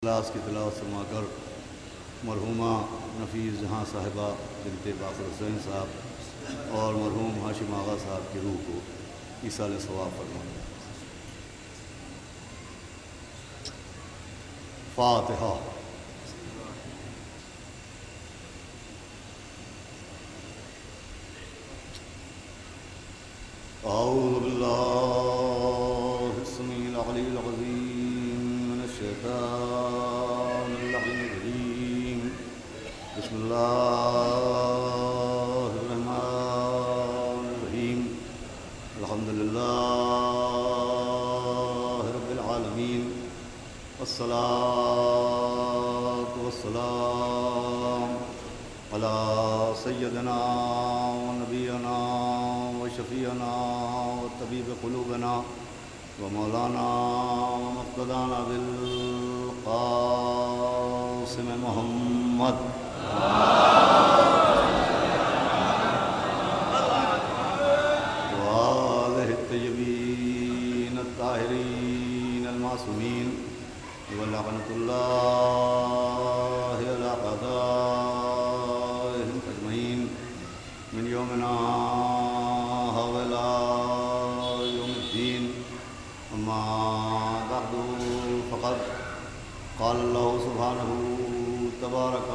Class کی تلاوت سما کر مرحومہ نفیس جہاں صاحبہ بنت باقر حسین صاحب اور مرحوم ہاشم آغا صاحب کی روح کو ایصال ثواب فرمائیں۔ فاتحہ۔ اعوذ باللہ السمیع العلی العظیم من الشیطان اللعین الرجیم، بسم اللہ الرحمن الرحیم، الحمدللہ رب العالمین، والصلاة والسلام علی سیدنا و نبینا و شفیعنا و طبیب قلوبنا و مولانا و مقتدانا بالقاسم محمد وآلہ الطیبین الطاہرین المعصومین ولعنۃ اللہ علی اعدائہم اجمعین من یومنا هذا یوم الدین۔ اما بعد فقد قال اللہ سبحانہ تبارک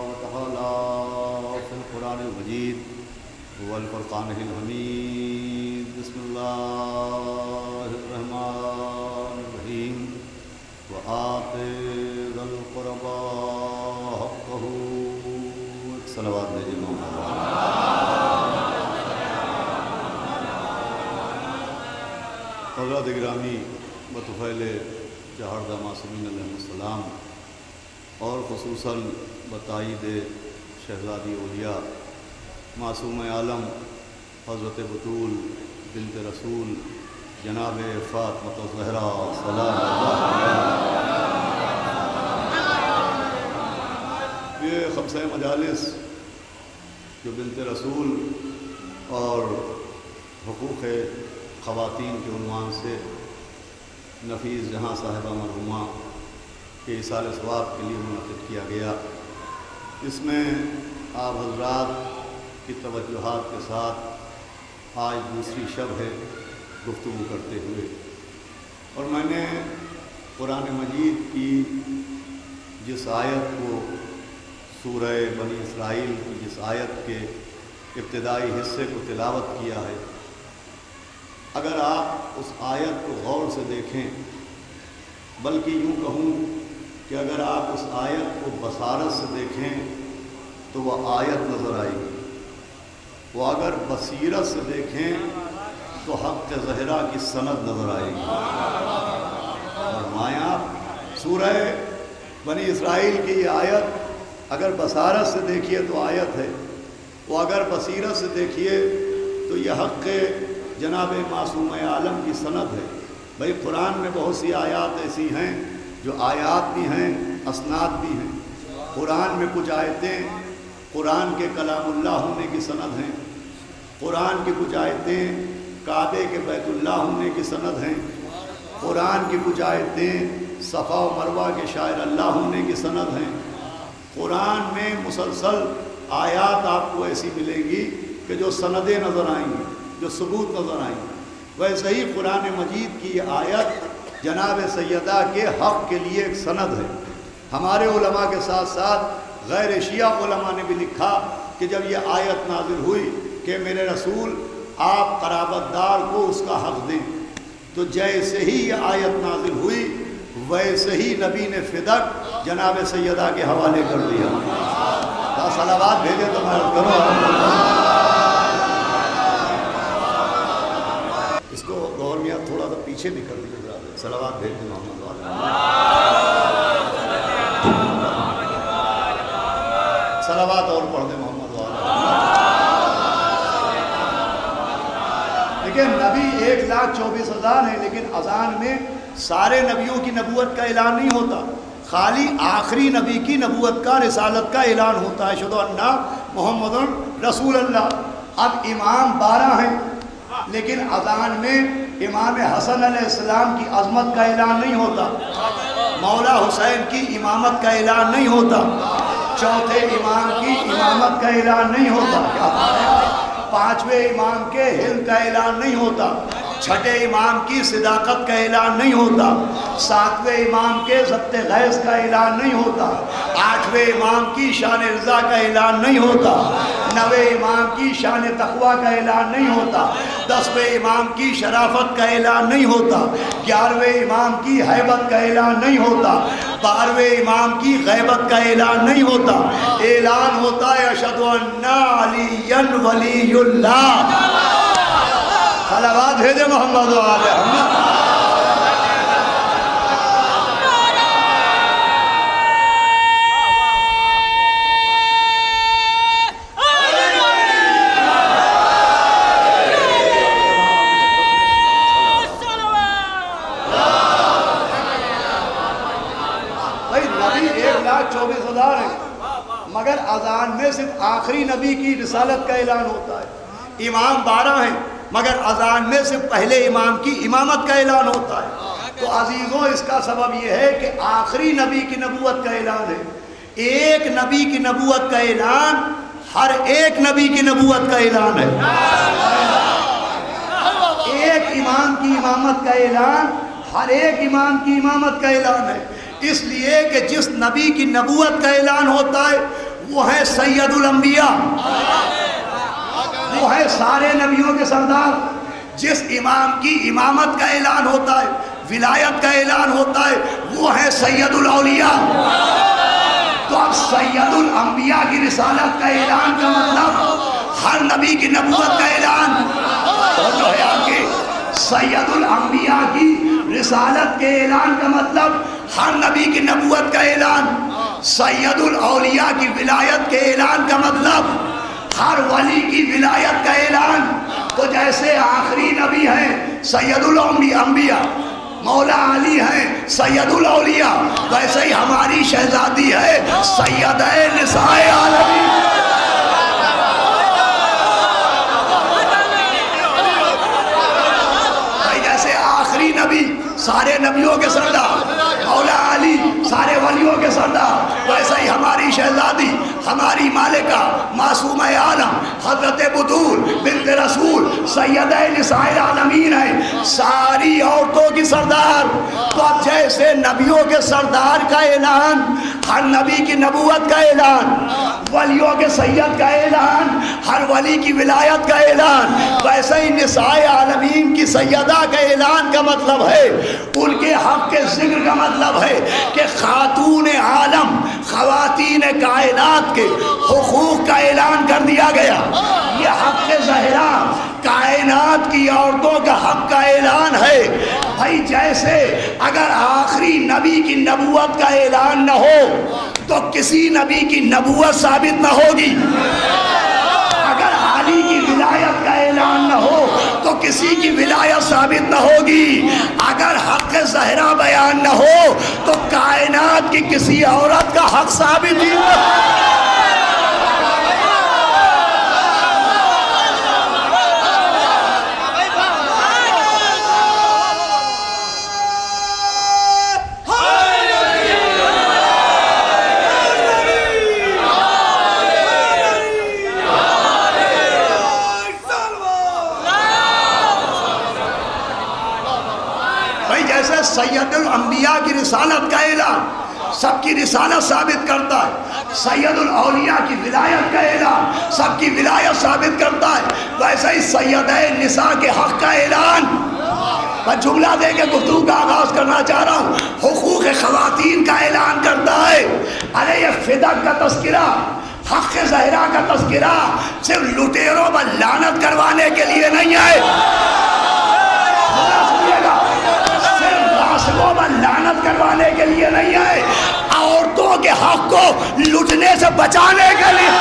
وتعالی فی القرآن المجید والفرقان الحمید، بسم اللہ الرحمن الرحیم، وآت ذی القربى حقہ۔ صلوات بھیجیں محمد۔ حضرات گرامی، بطفیل چہاردہ معصومین علیہ السلام اور خصوصاً بتائید شہزادی اولیاء معصوم عالم حضرت بطول بنت رسول جناب فاطمہ الزہرا سلام اللہ علیہا، یہ خمسہ مجالس جو بنت رسول اور حقوق خواتین کے عنوان سے نفیس جہاں صاحبہ مرحومہ کے ایصال ثواب کے لیے منعقد کیا گیا، اس میں آپ حضرات کی توجہات کے ساتھ آج دوسری شب ہے گفتگو کرتے ہوئے، اور میں نے قرآن مجید کی جس آیت کو سورہ بنی اسرائیل کی جس آیت کے ابتدائی حصے کو تلاوت کیا ہے، اگر آپ اس آیت کو غور سے دیکھیں، بلکہ یوں کہوں کہ اگر آپ اس آیت کو بصارت سے دیکھیں تو وہ آیت نظر آئے گی، وہ اگر بصیرت سے دیکھیں تو حق زہرا کی سند نظر آئے گی۔ فرمایا سورہ بنی اسرائیل کی یہ آیت اگر بصارت سے دیکھیے تو آیت ہے، وہ اگر بصیرت سے دیکھیے تو یہ حق جناب معصوم عالم کی سند ہے۔ بھئی قرآن میں بہت سی آیات ایسی ہیں جو آیات بھی ہیں، اسناد بھی ہیں۔ قرآن میں کچھ آیتیں قرآن کے کلام اللہ ہونے کی سند ہیں، قرآن کی کچھ آیتیں کعبے کے بیت اللہ ہونے کی سند ہیں، قرآن کی کچھ آیتیں صفا و مروہ کے شاعر اللہ ہونے کی سند ہیں۔ قرآن میں مسلسل آیات آپ کو ایسی ملے گی کہ جو سندیں نظر آئیں گی، جو ثبوت نظر آئیں گی۔ ویسے ہی قرآن مجید کی یہ آیت جناب سیدہ کے حق کے لیے ایک سند ہے۔ ہمارے علماء کے ساتھ ساتھ غیر شیعہ علماء نے بھی لکھا کہ جب یہ آیت نازل ہوئی کہ میرے رسول آپ قرابت دار کو اس کا حق دیں، تو جیسے ہی یہ آیت نازل ہوئی ویسے ہی نبی نے فدق جناب سیدہ کے حوالے کر دیا۔ صلوات بھیجے تو میں عرض کروں اس کو غور میں تھوڑا سا پیچھے بھی کر دیجیے ذرا، صلوات بھیج دیں محمد والے۔ صلوات اور پڑھ دیں محمد والے۔ لیکن نبی 1,24,000 ہیں، لیکن اذان میں سارے نبیوں کی نبوت کا اعلان نہیں ہوتا، خالی آخری نبی کی نبوت کا رسالت کا اعلان ہوتا ہے، اشہدو ان محمد رسول اللہ۔ اب امام 12 ہیں، لیکن اذان میں امام حسن علیہ السلام کی عظمت کا اعلان نہیں ہوتا، مولا حسین کی امامت کا اعلان نہیں ہوتا، چوتھے امام کی امامت کا اعلان نہیں ہوتا، پانچویں امام کے ہند کا اعلان نہیں ہوتا، چھٹے امام کی صداقت کا اعلان نہیں ہوتا، ساتویں امام کے ضبط غیظ کا اعلان نہیں ہوتا، آٹھویں امام کی شان رضا کا اعلان نہیں ہوتا، نویں امام کی شان تقویٰ کا اعلان نہیں ہوتا، دسویں امام کی شرافت کا اعلان نہیں ہوتا، گیارہویں امام کی ہیبت کا اعلان نہیں ہوتا، بارہویں امام کی غیبت کا اعلان نہیں ہوتا، اعلان ہوتا ہے اشہد ان علی ولی اللہ۔ صلوات بھیجے محمد و آل محمد۔ بھائی نبی 1,24,000 ہیں، مگر اذان میں صرف آخری نبی کی رسالت کا اعلان ہوتا ہے، امام 12 ہیں مگر اذان میں سے پہلے امام کی امامت کا اعلان ہوتا ہے۔ تو عزیزوں اس کا سبب یہ ہے کہ آخری نبی کی نبوت کا اعلان ہے، ایک نبی کی نبوت کا اعلان ہر ایک نبی کی نبوت کا اعلان ہے، ایک امام کی امامت کا اعلان ہر ایک امام کی امامت کا اعلان ہے، اس لیے کہ جس نبی کی نبوت کا اعلان ہوتا ہے وہ ہے سید الانبیاء، وہ ہے سارے نبیوں کے سردار۔ جس امام کی امامت کا اعلان ہوتا ہے، ولایت کا اعلان ہوتا ہے، وہ ہے سید الاولیاء۔ تو اب سید الانبیاء کی رسالت کا اعلان کا مطلب ہر نبی کی نبوت کا اعلان، اور جو ہے آپ کے سید الانبیاء کی رسالت کے اعلان کا مطلب ہر نبی کی نبوت کا اعلان، سید الاولیاء کی ولایت کے اعلان کا مطلب ہر ولی کی ولایت کا اعلان۔ تو جیسے آخری نبی ہیں سید الانبیاء، مولا علی ہیں سید الاولیاء، ویسے ہی ہماری شہزادی ہے سیدہ نساء عالمین۔ جیسے آخری نبی سارے نبیوں کے سردار، مولا علی سارے ولیوں کے سردار، ویسے ہی ہماری شہزادی، ہماری مالکہ، معصوم عالم حضرت بطول بنت رسول سیدہ نساء العالمین ہے، ساری عورتوں کی سردار۔ تو اب جیسے نبیوں کے سردار کا اعلان، ہر نبی کی نبوت کا اعلان، ولیوں کے سید کا اعلان، ہر ولی کی ولایت کا اعلان، ویسے ہی نساء عالمین کی سیدہ کا اعلان کا مطلب ہے ان کے حق کے ذکر کا مطلب ہے کہ خاتون عالم، خواتین کائنات کے حقوق کا اعلان کر دیا گیا۔ یہ حق زہرا کائنات کی عورتوں کا حق کا اعلان ہے۔ بھائی جیسے اگر آخری نبی کی نبوت کا اعلان نہ ہو تو کسی نبی کی نبوت ثابت نہ ہوگی، اگر علی کی ولایت کا اعلان نہ ہو تو کسی کی ولایت ثابت نہ ہوگی، اگر حق زہرا بیان نہ ہو تو کائنات کی کسی عورت کا حق ثابت ہی نہ ہو۔ سید الانبیاء کی رسالت کا اعلان سب کی رسالت ثابت کرتا ہے، سید الاولیاء کی ولایت کا اعلان سب کی ولایت ثابت کرتا ہے، ویسے ہی سیدہ نساء کے حق کا اعلان۔ میں جملہ دے کے گفتگو کا آغاز کرنا چاہ رہا ہوں، حقوق خواتین کا اعلان کرتا ہے۔ ارے یہ فدق کا تذکرہ، حق زہرا کا تذکرہ صرف لٹیروں پر لعنت کروانے کے لیے نہیں ہے، لعنت کروانے کے لیے نہیں ہے، عورتوں کے حق کو لٹنے سے بچانے کے لیے۔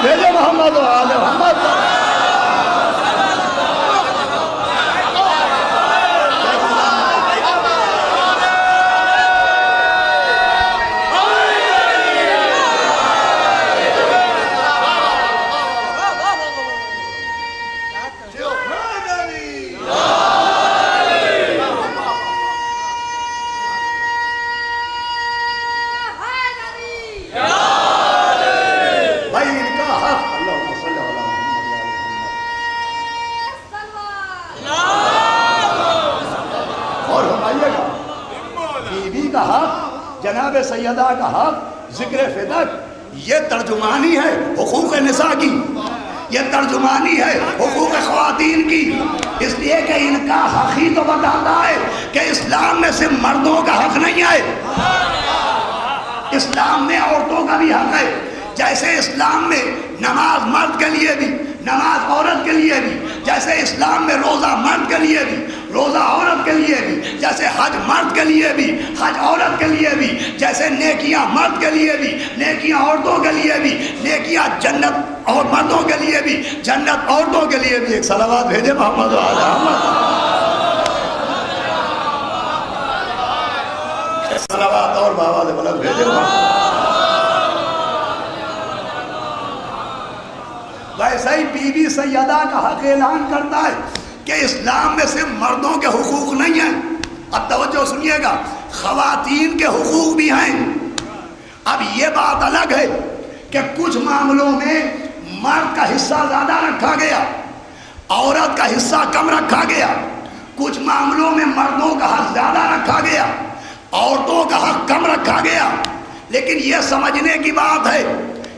بھیجے محمد و آل محمد۔ کا حق، جناب سیدہ کا حق، ذکر فدق، یہ ترجمانی ہے حقوق نساء کی، یہ ترجمانی ہے حقوق خواتین کی، اس لیے کہ ان کا حق ہی تو بتاتا ہے کہ اسلام میں صرف مردوں کا حق نہیں ہے، اسلام میں عورتوں کا بھی حق ہے۔ جیسے اسلام میں نماز مرد کے لیے بھی، نماز عورت کے لیے بھی، جیسے اسلام میں روزہ مرد کے لیے بھی، روزہ عورت کے لیے بھی، جیسے حج مرد کے لیے بھی، حج عورت کے لیے بھی، جیسے نیکیاں مرد کے لیے بھی، نیکیاں عورتوں کے لیے بھی، نیکیاں جنت اور مردوں کے لیے بھی، جنت عورتوں کے لیے بھی۔ ایک صلوات بھیجے محمد وعلی محمد، صلوات اور بابا سے بلند بھیجے محمد۔ ویسے ہی بی بی سیدہ کا حق اعلان کرتا ہے کہ اسلام میں صرف مردوں کے حقوق نہیں ہیں، اب توجہ سنیے گا، خواتین کے حقوق بھی ہیں۔ اب یہ بات الگ ہے کہ کچھ معاملوں میں مرد کا حصہ زیادہ رکھا گیا، عورت کا حصہ کم رکھا گیا، کچھ معاملوں میں مردوں کا حق زیادہ رکھا گیا، عورتوں کا حق کم رکھا گیا، لیکن یہ سمجھنے کی بات ہے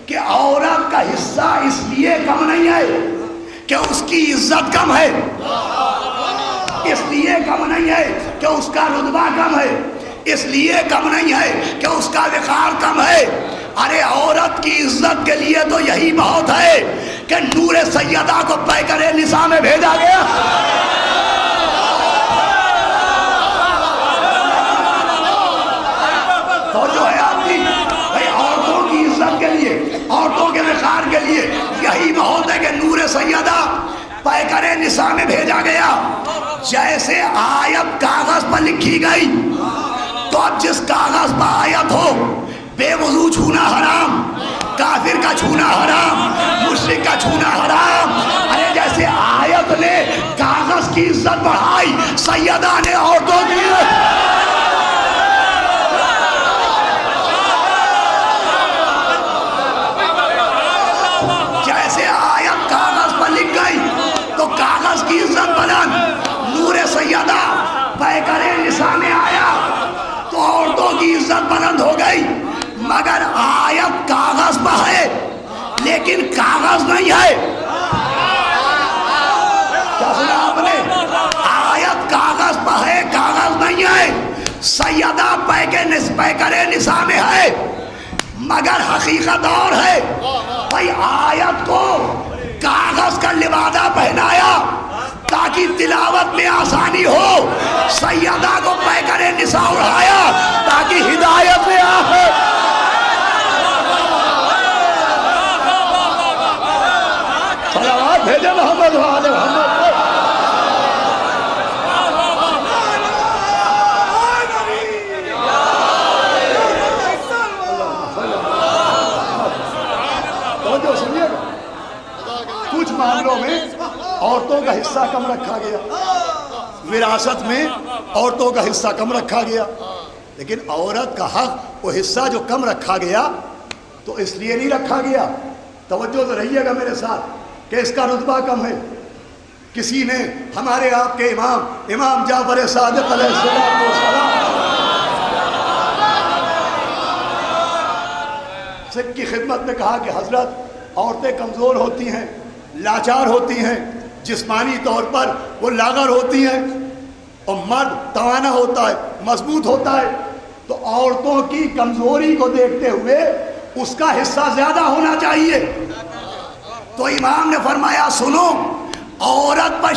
کہ عورت کا حصہ اس لیے کم نہیں ہے کہ اس کی عزت کم ہے، اس لیے کم نہیں ہے کہ اس کا رتبہ کم ہے، اس لیے کم نہیں ہے کہ اس کا وقار کم ہے۔ ارے عورت کی عزت کے لیے تو یہی بہت ہے کہ نور سیدہ کو پیکر نساء میں بھیجا گیا۔ تو جو ہے آپ کی بھائی عورتوں کی عزت کے لیے، عورتوں کے وقار کے لیے یہی بہت ہے کہ نور سیدہ پیکر نساء میں بھیجا گیا۔ جیسے آیت کاغذ پر لکھی گئی تو اب جس کاغذ پر آیت ہو، بے وضو چھونا حرام، کافر کا چھونا حرام، مشرک کا چھونا حرام۔ ارے جیسے آیت نے کاغذ کی عزت بڑھائی، سیدہ نے عورتوں کی کاغذ کی عزت بلند، نور سیدہ پیکر نساء میں آیا تو عورتوں کی عزت بلند ہو گئی، مگر آیت کاغذ پر ہے لیکن کاغذ نہیں ہے۔ کیا سنا آپ نے؟ آیت کاغذ پر ہے، کاغذ نہیں ہے۔ سیدہ پیکر نساء میں ہے مگر حقیقت اور ہے۔ بھائی آیت کو کاغذ کا لبادہ پہنایا تاکہ تلاوت میں آسانی ہو، سیدہ کو پیکر نساء اڑایا تاکہ ہدایت میں آئے۔ صلوات بھیجے محمد وعلی محمد۔ کچھ معاملوں میں عورتوں کا حصہ کم رکھا گیا، وراثت میں عورتوں کا حصہ کم رکھا گیا، لیکن عورت کا حق وہ حصہ جو کم رکھا گیا تو اس لیے نہیں رکھا گیا، توجہ سے رہیے گا میرے ساتھ، کہ اس کا رتبہ کم ہے۔ کسی نے ہمارے آپ کے امام جعفر صادق علیہ السلام سب کی خدمت میں کہا کہ حضرت عورتیں کمزور ہوتی ہیں، لاچار ہوتی ہیں، جسمانی طور پر وہ لاغر ہوتی ہیں، اور مرد توانا ہوتا ہے، مضبوط ہوتا ہے، تو عورتوں کی کمزوری کو دیکھتے ہوئے اس کا حصہ زیادہ ہونا چاہیے۔ تو امام نے فرمایا سنو، عورت پر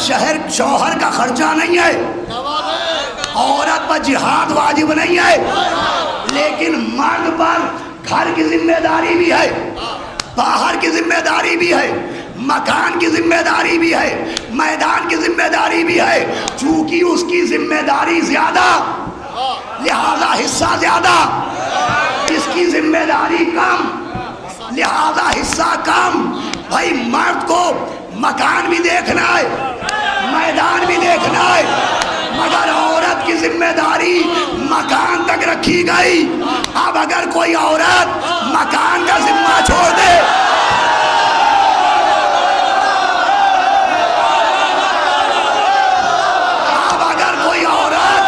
شوہر کا خرچہ نہیں ہے، عورت پر جہاد واجب نہیں ہے، لیکن مرد پر گھر کی ذمہ داری بھی ہے، باہر کی ذمہ داری بھی ہے، مکان کی ذمہ داری بھی ہے، میدان کی ذمہ داری بھی ہے۔ چونکہ اس کی ذمہ داری زیادہ لہذا حصہ زیادہ، اس کی ذمہ داری کم لہذا حصہ کم۔ بھائی مرد کو مکان بھی دیکھنا ہے، میدان بھی دیکھنا ہے، مگر عورت کی ذمہ داری مکان تک رکھی گئی۔ اب اگر کوئی عورت مکان کا ذمہ چھوڑ دے، اب اگر کوئی عورت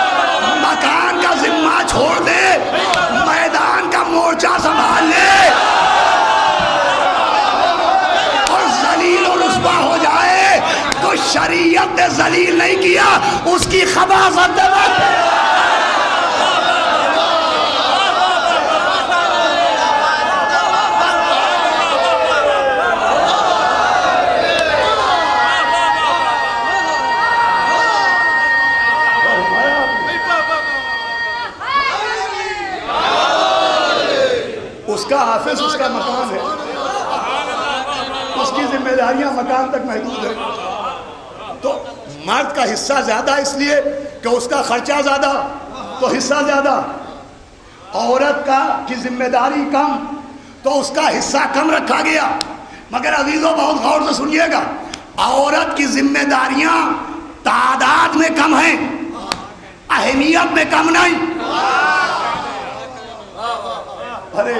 مکان کا ذمہ چھوڑ دے شریعت نے ذلیل نہیں کیا، اس کی خباثت نے اس کا حافظ اس کا مکان ہے، اس کی ذمہ داریاں مکان تک محدود ہے. تو مرد کا حصہ زیادہ اس لیے کہ اس کا خرچہ زیادہ تو حصہ زیادہ، عورت کی ذمہ داری کم تو اس کا حصہ کم رکھا گیا. مگر عزیزوں بہت غور سے سنیے گا، عورت کی ذمہ داریاں تعداد میں کم ہیں، اہمیت میں کم نہیں. ارے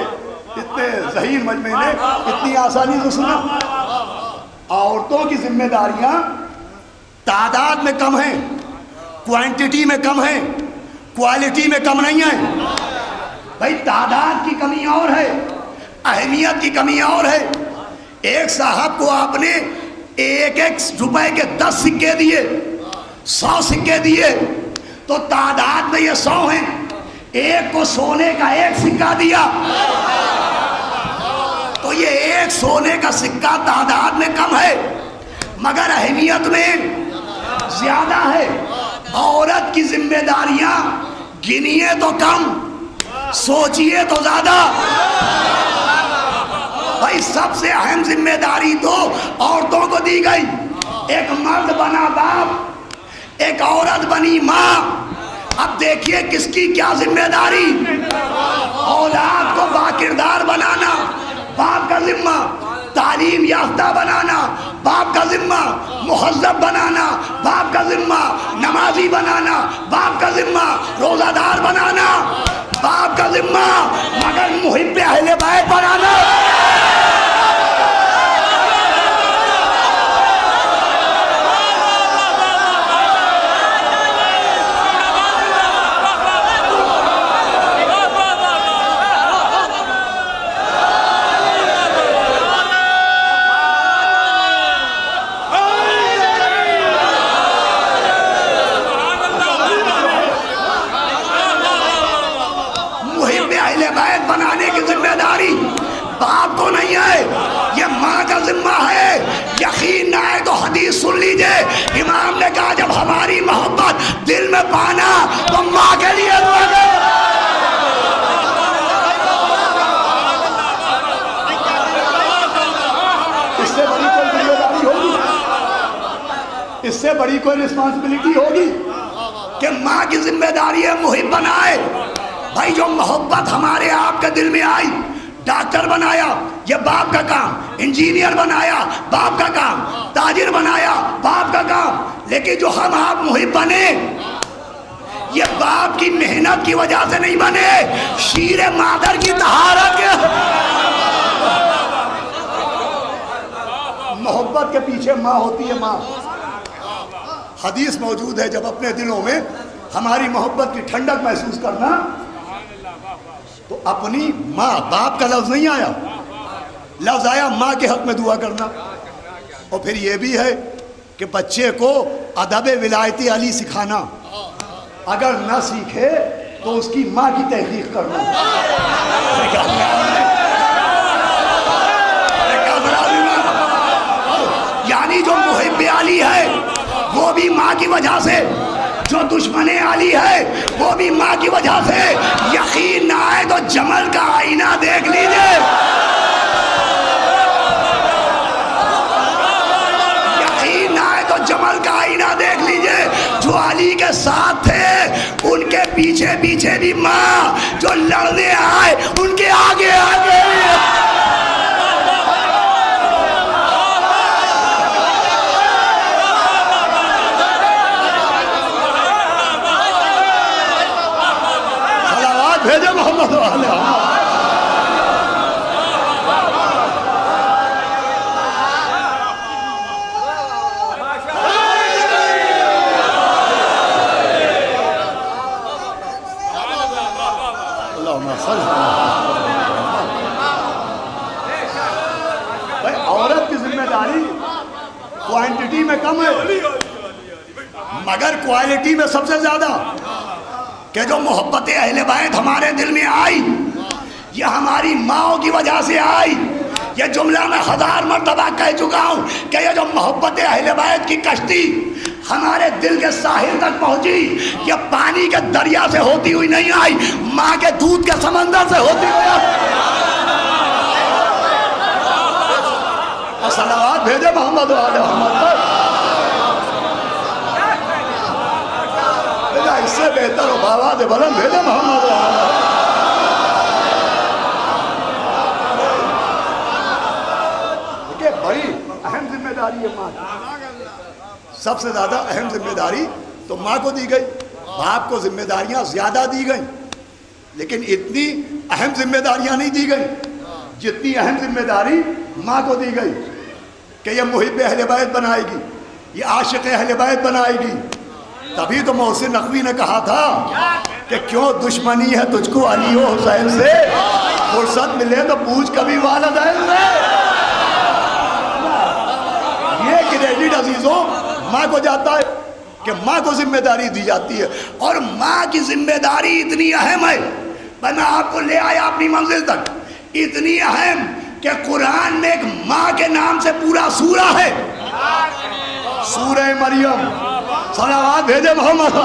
اتنے ذہین مجمع نے اتنی آسانی سے سنا. عورتوں کی ذمہ داریاں تعداد میں کم ہیں، کوانٹٹی میں کم ہیں، کوالٹی میں کم نہیں ہیں. بھائی تعداد کی کمی اور ہے، اہمیت کی کمی اور ہے. ایک صاحب کو آپ نے ایک روپے کے 10 سکے دیے، 100 سکے دیے، تو تعداد میں یہ 100 ہیں. ایک کو سونے کا 1 سکہ دیا تو یہ 1 سونے کا سکہ تعداد میں کم ہے مگر اہمیت میں زیادہ ہے. عورت کی ذمہ داریاں گنیے تو کم، سوچیے تو زیادہ. بھائی سب سے اہم ذمہ داری تو عورتوں کو دی گئی. ایک مرد بنا باپ، ایک عورت بنی ماں. اب دیکھیے کس کی کیا ذمہ داری. اولاد کو باکردار بنانا باپ کا ذمہ، تعلیم یافتہ بنانا باپ کا ذمہ، مہذب بنانا باپ کا ذمہ، نمازی بنانا باپ کا ذمہ، روزہ دار بنانا باپ کا ذمہ، مگر محب اہل بیت بنانا باپ کو نہیں ہے، یہ ماں کا ذمہ ہے. یقین نہ ہے تو حدیث سن لیجئے. امام نے کہا جب ہماری محبت دل میں پانا تو ماں کے لیے دعا کرو. اس سے بڑی کوئی ذمہ داری ہوگی، اس سے بڑی کوئی رسپانسبلٹی ہوگی کہ ماں کی ذمہ داری ہے محب بنائے. بھائی جو محبت ہمارے آپ کے دل میں آئی، ڈاکٹر بنایا یہ باپ کا کام، انجینئر بنایا باپ کا کام، تاجر بنایا باپ کا کام. لیکن جو ہم آپ محب بنے یہ باپ کی محنت کی وجہ سے نہیں بنے، شیر مادر کی طہارت کے. محبت کے پیچھے ماں ہوتی ہے. ماں حدیث موجود ہے جب اپنے دلوں میں ہماری محبت کی ٹھنڈک محسوس کرنا تو اپنی ماں، باپ کا لفظ نہیں آیا، لفظ آیا ماں کے حق میں دعا کرنا. اور پھر یہ بھی ہے کہ بچے کو ادب ولایت علی سکھانا، اگر نہ سیکھے تو اس کی ماں کی تحقیق کرنا. یعنی جو محب علی ہے وہ بھی ماں کی وجہ سے، جو دشمن علی ہے وہ بھی ماں کی وجہ سے. یقین نہ آئے تو جمل کا آئینہ دیکھ لیجئے، یقین نہ آئے تو جمل کا آئینہ دیکھ لیجئے. جو علی کے ساتھ تھے ان کے پیچھے پیچھے بھی ماں، جو لڑنے آئے ان کے آگے آگے. بھیجے محمد علیہ بھائی عورت کی ذمہ داری کوانٹٹی میں کم ہے، مگر کوالٹی میں سب سے زیادہ کہ جو محبت اہل بیت ہمارے دل میں آئی یہ ہماری ماؤں کی وجہ سے آئی. یہ جملہ میں 1000 مرتبہ کہہ چکا ہوں کہ یہ جو محبت اہل بیت کی کشتی ہمارے دل کے ساحل تک پہنچی یہ پانی کے دریا سے ہوتی ہوئی نہیں آئی, ماں کے دودھ کے سمندر سے ہوتی ہوئی آئی. صلوات بھیجے محمد وعلى محمد پر. اس سے بہتر ہو بابا دے بلند بھیجے محمد وعلى. دیکھیں بڑی اہم ذمہ داری ہے ماں کی. سب سے زیادہ اہم ذمہ داری تو ماں کو دی گئی. باپ کو ذمہ داریاں زیادہ دی گئیں لیکن اتنی اہم ذمہ داریاں نہیں دی گئیں جتنی اہم ذمہ داری ماں کو دی گئی کہ یہ محب اہل بیت بنائے گی, یہ عاشق اہل بیت بنائے گی. تبھی تو محسن نقوی نے کہا تھا کہ کیوں دشمنی ہے تجھ کو علی و حسین سے, فرصت ملے تو پوچھ کبھی والدین سے. یہ کریڈٹ عزیزوں ماں کو جاتا ہے کہ ماں کو ذمہ داری دی جاتی ہے, اور ماں کی ذمہ داری اتنی اہم ہے. میں آپ کو لے آیا اپنی منزل تک. اتنی اہم کہ قرآن میں ایک ماں کے نام سے پورا سورہ ہے, سورہ مریم. صلوات بھیجے محمد.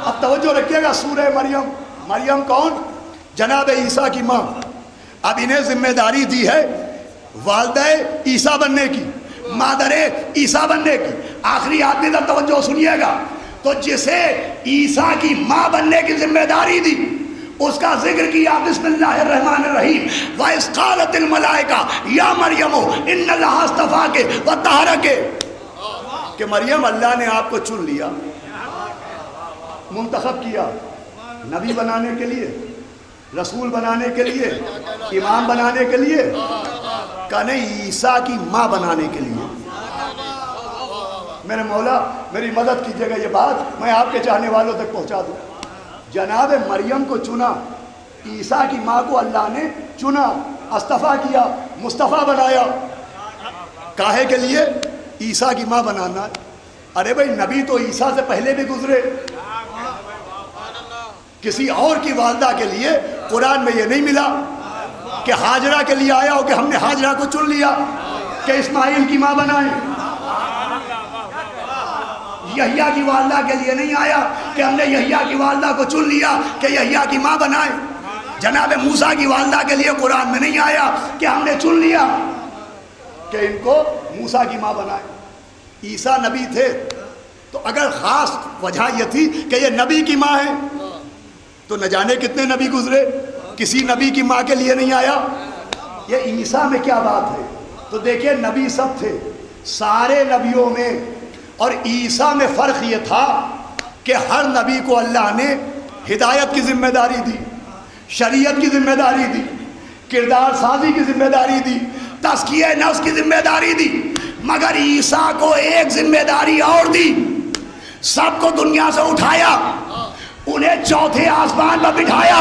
اب توجہ رکھیے گا, سورہ مریم. مریم کون؟ جناب عیسیٰ کی ماں. اب انہیں ذمہ داری دی ہے والدہ عیسیٰ بننے کی, مادر عیسیٰ بننے کی. آخری آدمی تک توجہ سنیے گا. تو جسے عیسیٰ کی ماں بننے کی ذمہ داری دی اس کا ذکر کیا بسم اللہ الرحمن الرحیم. وَإِذْ قَالَتِ الْمَلَائِكَةُ يَا مَرْيَمُ إِنَّ اللَّهَ اصْطَفَاكِ وَطَهَّرَكِ, کہ مریم اللہ نے آپ کو چن لیا, منتخب کیا نبی بنانے کے لیے, رسول بنانے کے لیے, امام بنانے کے لیے, کہ نہیں عیسیٰ کی ماں بنانے کے لیے. میرے مولا میری مدد کیجیے گا, یہ بات میں آپ کے چاہنے والوں تک پہنچا دوں. جناب مریم کو چنا, عیسیٰ کی ماں کو اللہ نے چنا, استفا کیا, مصطفیٰ بنایا. کاہے کے لیے؟ عیسیٰ کی ماں بنانا. ارے بھائی نبی تو عیسیٰ سے پہلے بھی گزرے. کسی اور کی والدہ کے لیے قرآن میں یہ نہیں ملا کہ ہاجرہ کے لیے آیا ہو کہ ہم نے ہاجرہ کو چن لیا کہ اسماعیل کی ماں بنائیں. یحییٰ کی والدہ کے لیے نہیں آیا کہ ہم نے یحییٰ کی والدہ کو چن لیا کہ یحییٰ کی ماں بنائیں. جناب موسیٰ کی والدہ کے لیے قرآن میں نہیں آیا کہ ہم نے چن لیا کہ ان کو موسیٰ کی ماں بنائیں. عیسیٰ نبی تھے تو اگر خاص وجہ یہ تھی کہ یہ نبی کی ماں ہے تو نہ جانے کتنے نبی گزرے, کسی نبی کی ماں کے لیے نہیں آیا. یہ عیسیٰ میں کیا بات ہے؟ تو دیکھیں نبی سب تھے سارے نبیوں میں, اور عیسیٰ میں فرق یہ تھا کہ ہر نبی کو اللہ نے ہدایت کی ذمہ داری دی, شریعت کی ذمہ داری دی, کردار سازی کی ذمہ داری دی, تزکیہ نفس کی ذمہ داری دی. مگر عیسیٰ کو ایک ذمہ داری اور دی, سب کو دنیا سے اٹھایا, انہیں چوتھے آسمان پر بٹھایا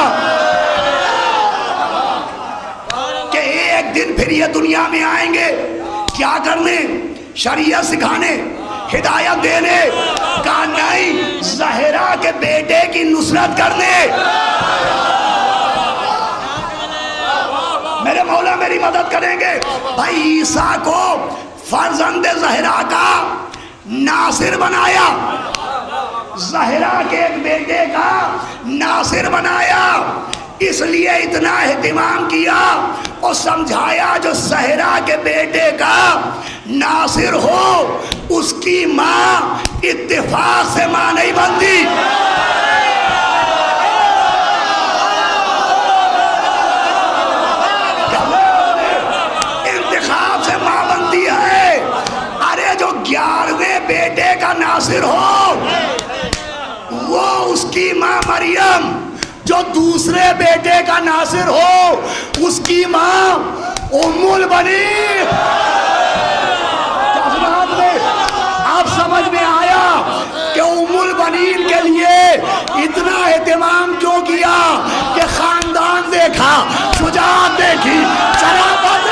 کہ ایک دن پھر یہ دنیا میں آئیں گے. کیا کرنے؟ شریعت سکھانے, ہدایت دینے. کہا نہیں, زہرا کے بیٹے کی نصرت کرنے. میرے مولا میری مدد کریں گے. بھائی عیسیٰ کو فرزند زہرا کا ناصر بنایا, زہرا کے ایک بیٹے کا ناصر بنایا. اس لیے اتنا اہتمام کیا اور سمجھایا جو زہرا کے بیٹے کا ناصر ہو اس کی ماں اتفاق سے ماں نہیں بنتی. انتخاب سے ماں بنتی ہے. ارے جو 11ویں بیٹے کا ناصر ہو وہ اس کی ماں مریم, جو دوسرے بیٹے کا ناصر ہو اس کی ماں ام البنین. آپ سمجھ میں آیا کہ ام البنین کے لیے اتنا اہتمام کیوں کیا کہ خاندان دیکھا, شجاعت دیکھی, شرافت.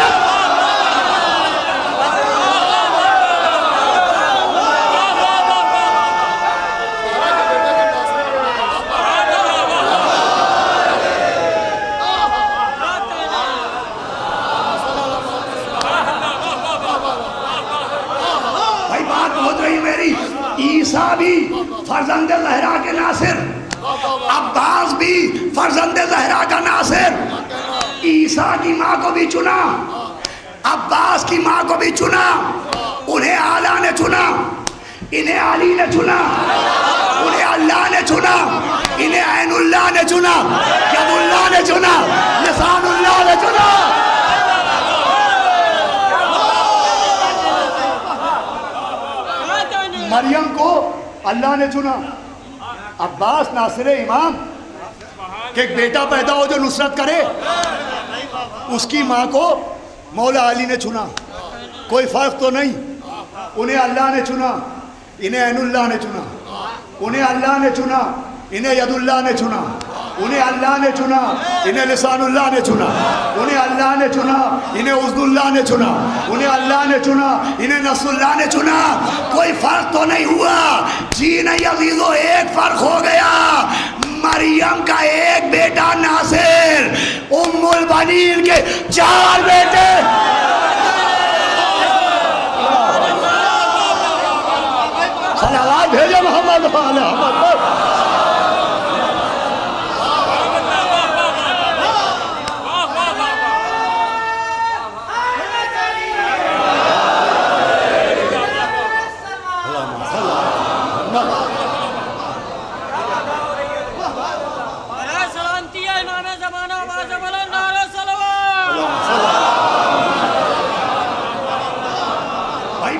بات پہنچ رہی میری؟ عیسیٰ بھی فرزند زہرا کے ناصر، عباس بھی فرزند زہرا کا ناصر. عیسیٰ کی ماں کو بھی چنا، عباس کی ماں کو بھی چنا، انہیں اعلیٰ نے چنا، انہیں علی نے چنا، انہیں اللہ نے چنا، انہیں عین اللہ نے چنا، ید اللہ نے چنا، لسان اللہ نے چنا. مریم کو اللہ نے چنا. عباس ناصر امام کہ ایک بیٹا پیدا ہو جو نصرت کرے، اس کی ماں کو مولا علی نے چنا. کوئی فرق تو نہیں. انہیں اللہ نے چنا، انہیں عین اللہ نے چنا، انہیں اللہ نے چنا، انہیں ید اللہ نے چنا، انہیں اللہ نے چنا، انہیں لسان اللہ نے چنا، انہیں اللہ نے چنا، انہیں عزد اللہ نے چنا، انہیں اللہ نے چنا، انہیں نصر اللہ نے چنا. کوئی فرق تو نہیں ہوا. جی نہیں عزیزو، ایک فرق ہو گیا. مریم کا ایک بیٹا ناصر، ام البنین کے 4 بیٹے. صلوات بھیجو محمد علی محمد.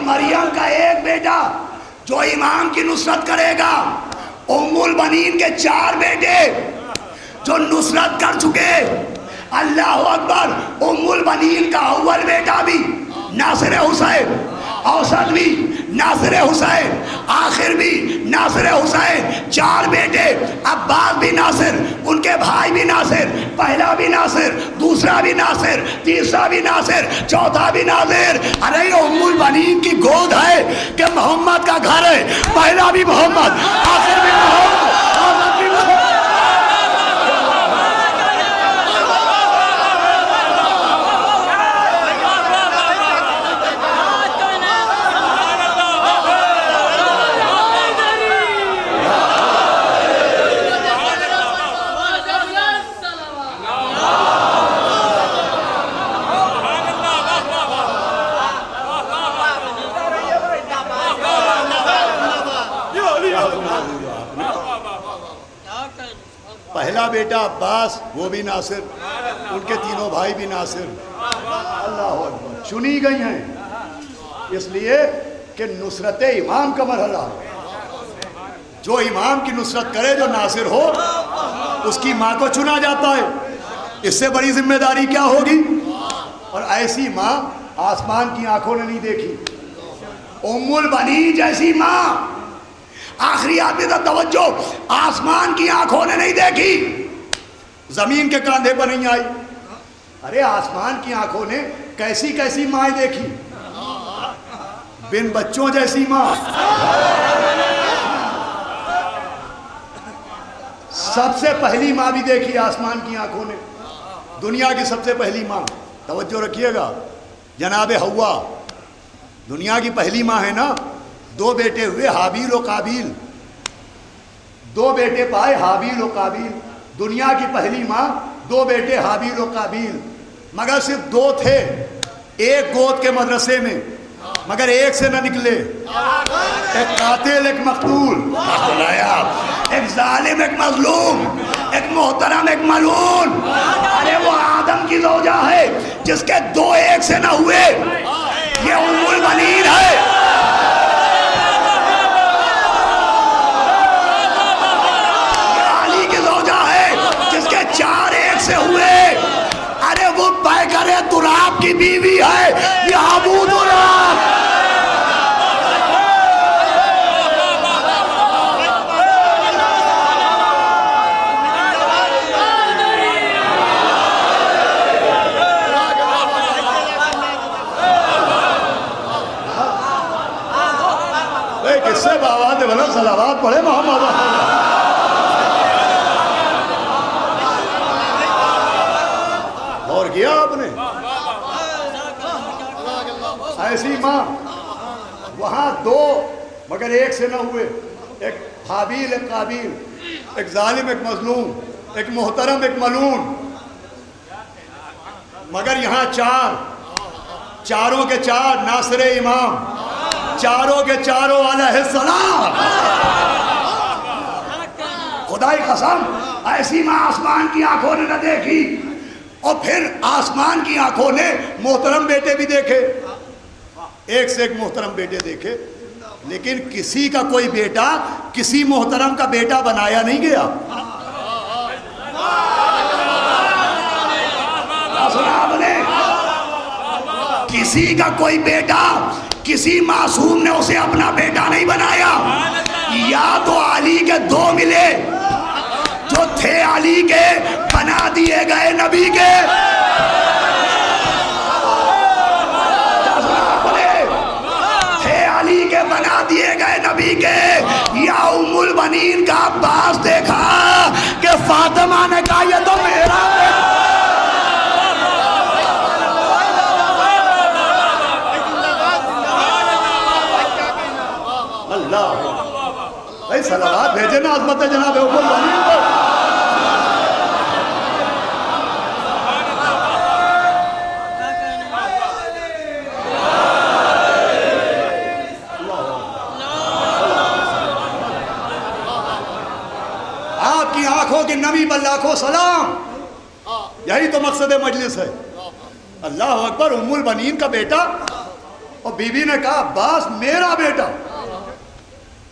مریم کا ایک بیٹا جو امام کی نصرت کرے گا، ام البنین کے 4 بیٹے جو نصرت کر چکے. اللہ اکبر. ام البنین کا اول بیٹا بھی ناصر حسین، اوسط بھی ناصر حسین، آخر بھی ناصر حسین. 4 بیٹے. عباس بھی ناصر، ان کے بھائی بھی ناصر. پہلا بھی ناصر، دوسرا بھی ناصر، تیسرا بھی ناصر، چوتھا بھی ناصر. ارے یہ ام البنین کی گود ہے کہ محمد کا گھر ہے. پہلا بھی محمد، آخر بھی محمد، اوسط بھی محمد. پہلا بیٹا عباس، وہ بھی ناصر، ان کے تینوں بھائی بھی ناصر. اللہ اکبر. چنی گئی ہیں اس لیے کہ نصرت امام کا مرحلہ ہے. جو امام کی نصرت کرے، جو ناصر ہو، اس کی ماں کو چنا جاتا ہے. اس سے بڑی ذمہ داری کیا ہوگی؟ اور ایسی ماں آسمان کی آنکھوں نے نہیں دیکھی. ام البنین جیسی ماں، آخری آدمی تک توجہ، آسمان کی آنکھوں نے نہیں دیکھی، زمین کے کاندھے پر نہیں آئی. ارے آسمان کی آنکھوں نے کیسی کیسی مائیں دیکھی. بن بچوں جیسی ماں. سب سے پہلی ماں بھی دیکھی آسمان کی آنکھوں نے. دنیا کی سب سے پہلی ماں. توجہ رکھیے گا. جناب حوا دنیا کی پہلی ماں ہے نا. 2 بیٹے ہوئے، حابیل و قابیل. 2 بیٹے پائے، حابیل و قابیل. دنیا کی پہلی ماں، 2 بیٹے حابیل و قابیل. مگر صرف 2 تھے ایک گود کے مدرسے میں، مگر ایک سے نہ نکلے. ایک قاتل، ایک مقتول، ایک ظالم، ایک مظلوم، ایک محترم، ایک ملعون. ارے وہ آدم کی زوجہ ہے جس کے 2 ایک سے نہ ہوئے. یہ ام البنین ہے. تراب کی بیوی ہے یہ ابو تراب. کس سے باوات بلند صلوات پڑھے محمد. اور کیا آپ نے ایسی ماں وہاں دو مگر ایک سے نہ ہوئے، ایک حابیل ایک قابیل، ایک ظالم ایک مظلوم، ایک محترم ایک ملعون، مگر یہاں چار، چاروں کے چار ناصر امام، چاروں کے چاروں علیہ السلام۔ خدائی قسم ایسی ماں آسمان کی آنکھوں نے نہ دیکھی، اور پھر آسمان کی آنکھوں نے محترم بیٹے بھی دیکھے، ایک سے ایک محترم بیٹے دیکھے، لیکن کسی کا کوئی بیٹا کسی محترم کا بیٹا بنایا نہیں گیا۔ سنا آپ نے؟ کسی کا کوئی بیٹا کسی معصوم نے اسے اپنا بیٹا نہیں بنایا۔ یا تو علی کے دو ملے جو تھے علی کے، بنا دیے گئے نبی کے، تھے علی کے بنا دیے گئے نبی کے، یا ام البنین کا عباس دیکھا کہ فاطمہ نے کہا یہ تو میرا بیٹا۔ بھائی صلوات بھیجے نا عظمت جناب ام البنین کو۔ آپ کی آنکھوں کی نمی پر لاکھوں سلام، یہی تو مقصد مجلس ہے۔ اللہ اکبر، ام البنین کا بیٹا، اور بی بی نے کہا عباس میرا بیٹا،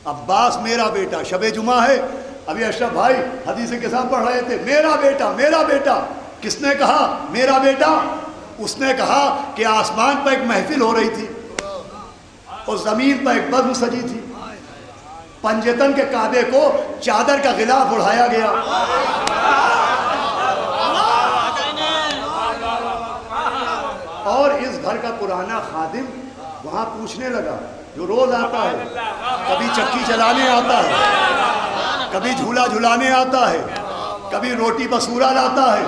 عباس میرا بیٹا۔ شب جمعہ ہے، ابھی اشرف بھائی حدیث کے ساتھ پڑھ رہے تھے، میرا بیٹا میرا بیٹا۔ کس نے کہا میرا بیٹا؟ اس نے کہا کہ آسمان پر ایک محفل ہو رہی تھی اور زمین پر ایک بزم سجی تھی، پنجتن کے کعبے کو چادر کا غلاف اڑایا گیا، اور اس گھر کا پرانا خادم وہاں پوچھنے لگا، جو روز آتا ہے، کبھی چکی چلانے آتا ہے، کبھی جھولا جھلانے آتا ہے، کبھی روٹی بسورا لاتا ہے،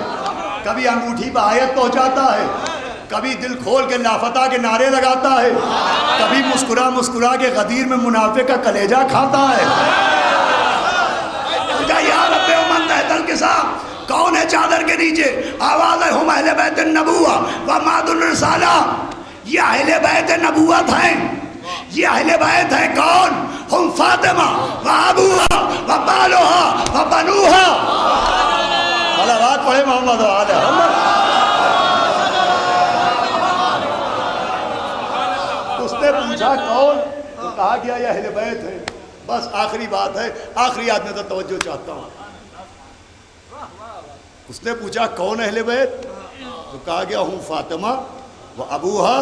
کبھی انگوٹھی پہ آیت پہنچاتا ہے، کبھی دل کھول کے لافتہ کے نعرے لگاتا ہے، کبھی مسکرا مسکرا کے غدیر میں منافق کا کلیجہ کھاتا ہے۔ یا رب امت تحت الکساء، کون ہے چادر کے نیچے؟ آواز ہے ہم اہل بیت النبوہ و ماد الرسالہ، یہ اہل بیت نبوت ہیں۔ یہ اہل بیت ہے کون؟ ہم فاطمہ و ابوہا و بالوہا و بنوہا۔ صلوات پڑھے محمد و آل محمد۔ اس نے پوچھا کون؟ تو کہا گیا یہ اہل بیت ہے۔ بس آخری بات ہے، آخری آدمی تو توجہ چاہتا ہوں۔ اس نے پوچھا کون اہل بیت؟ تو کہا گیا ہم فاطمہ و ابوہا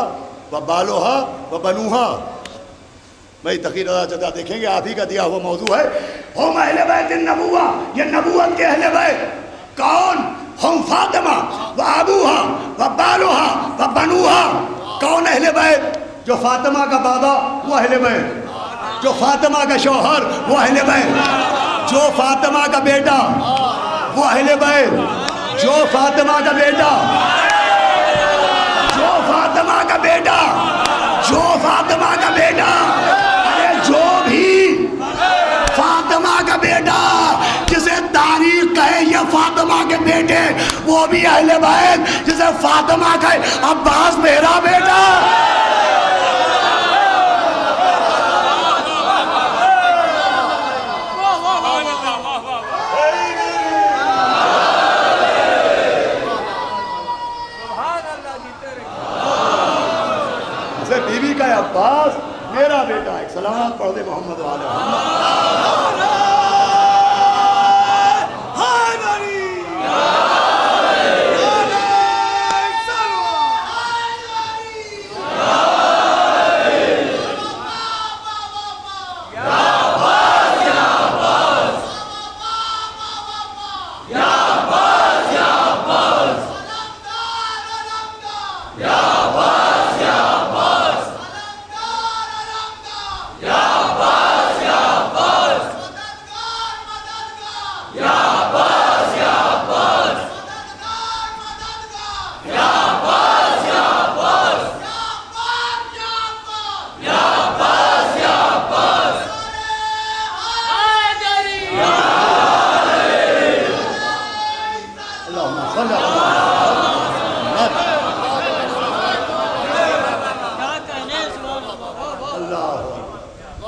و بالوہا و بنوہا۔ بھائی تقریر ادا چدا دیکھیں گے، آپ ہی کا دیا ہوا موضوع ہے۔ ہم اہل بیت النبوہ، یہ نبوت کے اہل بیت کون؟ ہم فاطمہ و ابوہا و بالوہا و بنوہا۔ کون اہل بیت؟ جو فاطمہ کا بابا وہ اہل بیت، جو فاطمہ کا شوہر وہ اہل بیت، جو فاطمہ کا بیٹا وہ اہل بیت، جو فاطمہ کا بیٹا، جو فاطمہ کا بیٹا، جو فاطمہ کا بیٹا، جو بھی فاطمہ کا بیٹا جسے تاریخ کہے یہ فاطمہ کے بیٹے، وہ بھی اہل بیت، جسے فاطمہ کہے عباس میرا بیٹا۔ بی بی کا عباس میرا بیٹا۔ ایک سلامات پڑھ دے محمد و آل محمد۔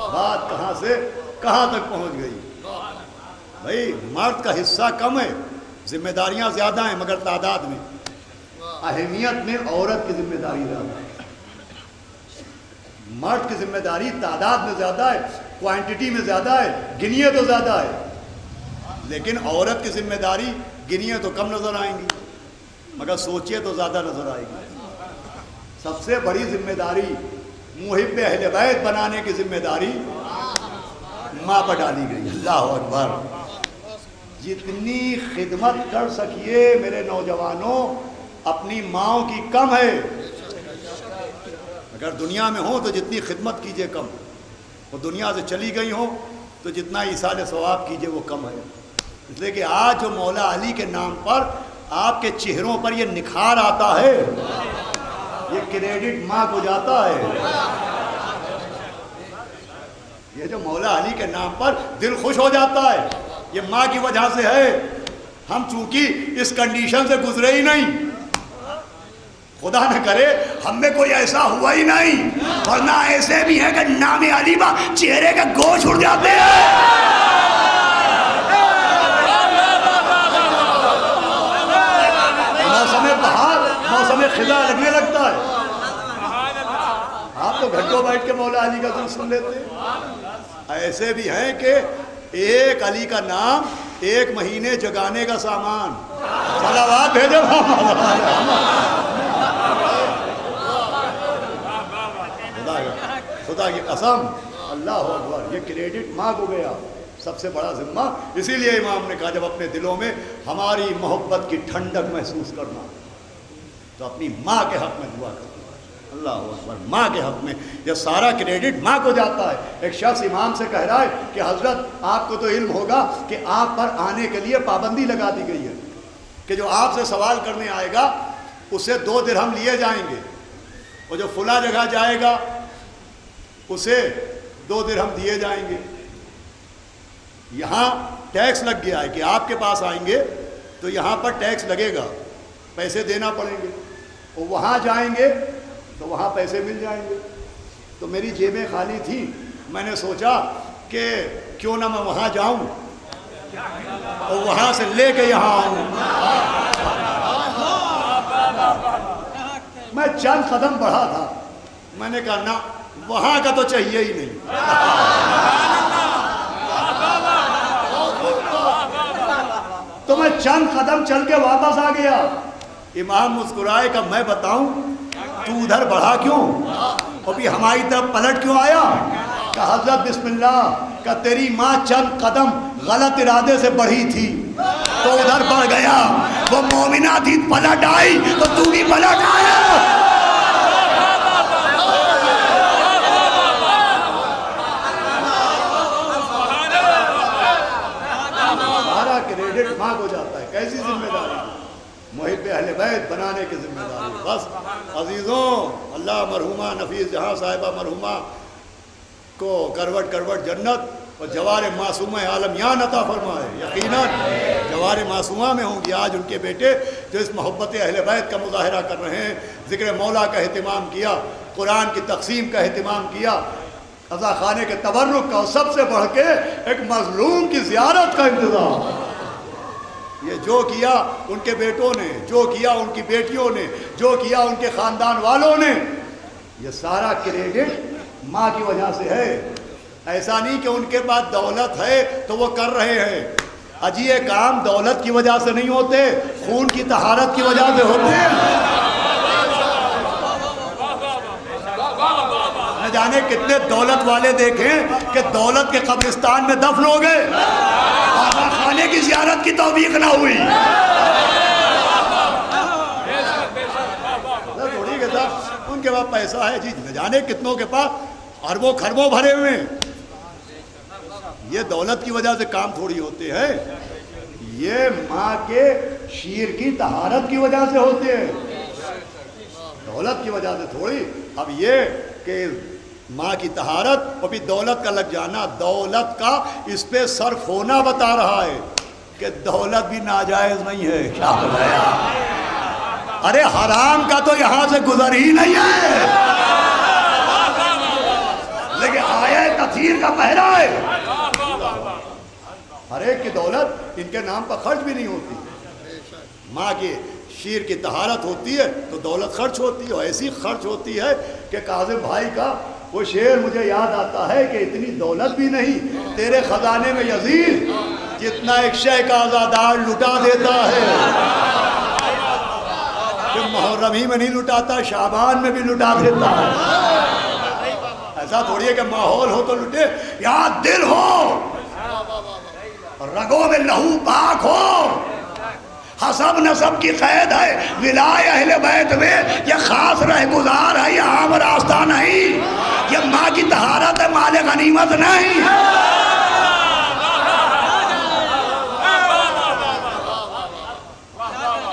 بات کہاں سے کہاں تک پہنچ گئی. بھائی مرد کا حصہ کم ہے, ذمہ داریاں زیادہ ہیں, مگر تعداد میں اہمیت میں عورت کی ذمہ داری زیادہ ہے. مرد کی ذمہ داری تعداد میں زیادہ ہے, کوانٹٹی میں زیادہ ہے, گنیے تو زیادہ ہے, لیکن عورت کی ذمہ داری گنیے تو کم نظر آئیں گی, مگر سوچیے تو زیادہ نظر آئے گی. سب سے بڑی ذمہ داری محب اہل بیت بنانے کی ذمہ داری ماں پر ڈالی گئی. اللہ اکبر. جتنی خدمت کر سکیے میرے نوجوانوں اپنی ماؤں کی کم ہے. اگر دنیا میں ہو تو جتنی خدمت کیجئے کم, وہ دنیا سے چلی گئی ہو تو جتنا ایصال ثواب کیجئے وہ کم ہے. اس لیے کہ آج جو مولا علی کے نام پر آپ کے چہروں پر یہ نکھار آتا ہے, یہ کریڈٹ ماں کو جاتا ہے. یہ جو مولا علی کے نام پر دل خوش ہو جاتا ہے یہ ماں کی وجہ سے ہے. ہم چونکہ اس کنڈیشن سے گزرے ہی نہیں, خدا نہ کرے ہم میں کوئی ایسا ہوا ہی نہیں, ورنہ ایسے بھی ہیں کہ نام علی با چہرے کے گوشت اڑ جاتے ہیں. موسم بہار موسم خزاں لگنے لگتا ہے. آپ تو گھنٹوں بیٹھ کے مولا علی کا ذکر سن لیتے ہیں. ایسے بھی ہیں کہ ایک علی کا نام ایک مہینے جگانے کا سامان. صلوات بھیجو. خدا کی قسم, اللہ اکبر, یہ کریڈٹ ماں کو گیا, سب سے بڑا ذمہ. اسی لیے امام نے کہا جب اپنے دلوں میں ہماری محبت کی ٹھنڈک محسوس کرنا تو اپنی ماں کے حق میں دعا کرنا. اللہ اکبر. ماں کے حق میں یہ سارا کریڈٹ ماں کو جاتا ہے. ایک شخص امام سے کہہ رہا ہے کہ حضرت آپ کو تو علم ہوگا کہ آپ پر آنے کے لیے پابندی لگا دی گئی ہے کہ جو آپ سے سوال کرنے آئے گا اسے 2 درہم لیے جائیں گے, اور جو فلاں جگہ جائے گا اسے 2 درہم دیے جائیں گے. یہاں ٹیکس لگ گیا ہے کہ آپ کے پاس آئیں گے تو یہاں پر ٹیکس لگے گا, پیسے دینا پڑیں گے, اور وہاں جائیں گے تو وہاں پیسے مل جائیں گے. تو میری جیبیں خالی تھی, میں نے سوچا کہ کیوں نہ میں وہاں جاؤں اور وہاں سے لے کے یہاں آؤں. میں چند قدم بڑھا تھا, میں نے کہا نہ وہاں کا تو چاہیے ہی نہیں. تو میں چند قدم چل کے واپس آ گیا. امام مسکرائے کہ میں بتاؤں تو ادھر بڑھا کیوں اور بھی ہماری طرف پلٹ کیوں آیا؟ کہ حضرت بسم اللہ کہ تیری ماں چند قدم غلط ارادے سے بڑھی تھی تو ادھر بڑھ گیا, وہ مومنہ تھی پلٹ آئی تو تو بھی پلٹ آیا. سارا کریڈٹ ماں کو جاتا ہے. کیسی ذمہ داری, محب اہل بیت بنانے کی ذمہ داری. بس عزیزوں, اللہ مرحومہ نفیس جہاں صاحبہ مرحومہ کو کروٹ کروٹ جنت اور جوار معصومہ عالمیان عطا فرمائے. یقیناً جوار معصومہ میں ہوں گی آج ان کے بیٹے جو اس محبت اہل بیت کا مظاہرہ کر رہے ہیں, ذکر مولا کا اہتمام کیا, قرآن کی تقسیم کا اہتمام کیا, عزا خانے کے تبرک کا, اور سب سے بڑھ کے ایک مظلوم کی زیارت کا انتظام. یہ جو کیا ان کے بیٹوں نے, جو کیا ان کی بیٹیوں نے, جو کیا ان کے خاندان والوں نے, یہ سارا کریڈٹ ماں کی وجہ سے ہے. ایسا نہیں کہ ان کے پاس دولت ہے تو وہ کر رہے ہیں. اجی یہ کام دولت کی وجہ سے نہیں ہوتے, خون کی طہارت کی وجہ سے ہوتے ہیں. نہ جانے کتنے دولت والے دیکھیں کہ دولت کے قبرستان میں دفن ہو گئے, آقا خانے کی زیارت کی توفیق نہ ہوئی. تھوڑی کہ صاحب ان کے پاس پیسہ ہے جی, نہ جانے کتنوں کے پاس اربوں خربوں بھرے ہوئے ہیں. یہ دولت کی وجہ سے کام تھوڑی ہوتے ہیں, یہ ماں کے شیر کی طہارت کی وجہ سے ہوتے ہیں, دولت کی وجہ سے تھوڑی. اب یہ کہ ماں کی طہارت اور بھی دولت کا لگ جانا, دولت کا اس پہ صرف ہونا بتا رہا ہے کہ دولت بھی ناجائز نہیں ہے. کیا بتایا, ارے حرام کا تو یہاں سے گزر ہی نہیں ہے, لیکن آیت تیر کا پہرا ہے. ہر ایک کی دولت ان کے نام پر خرچ بھی نہیں ہوتی. ماں کی شیر کی طہارت ہوتی ہے تو دولت خرچ ہوتی ہے، اور ایسی خرچ ہوتی ہے کہ کاظم بھائی کا وہ شعر مجھے یاد آتا ہے کہ اتنی دولت بھی نہیں تیرے خزانے میں یزید جتنا ایک شے کا آزادار لٹا دیتا ہے. کہ محرم ہی میں نہیں لٹاتا، شعبان میں بھی لٹا دیتا ہے. ایسا تھوڑی ہے کہ ماحول ہو تو لٹے، یہاں دل ہو، رگوں میں لہو پاک ہو. حسب نسب کی قید ہے ولائے اہل بیت میں، یہ خاص رہ گزار ہے، یہ عام راستہ نہیں. یہ ماں کی طہارت ہے، مال غنیمت نہیں.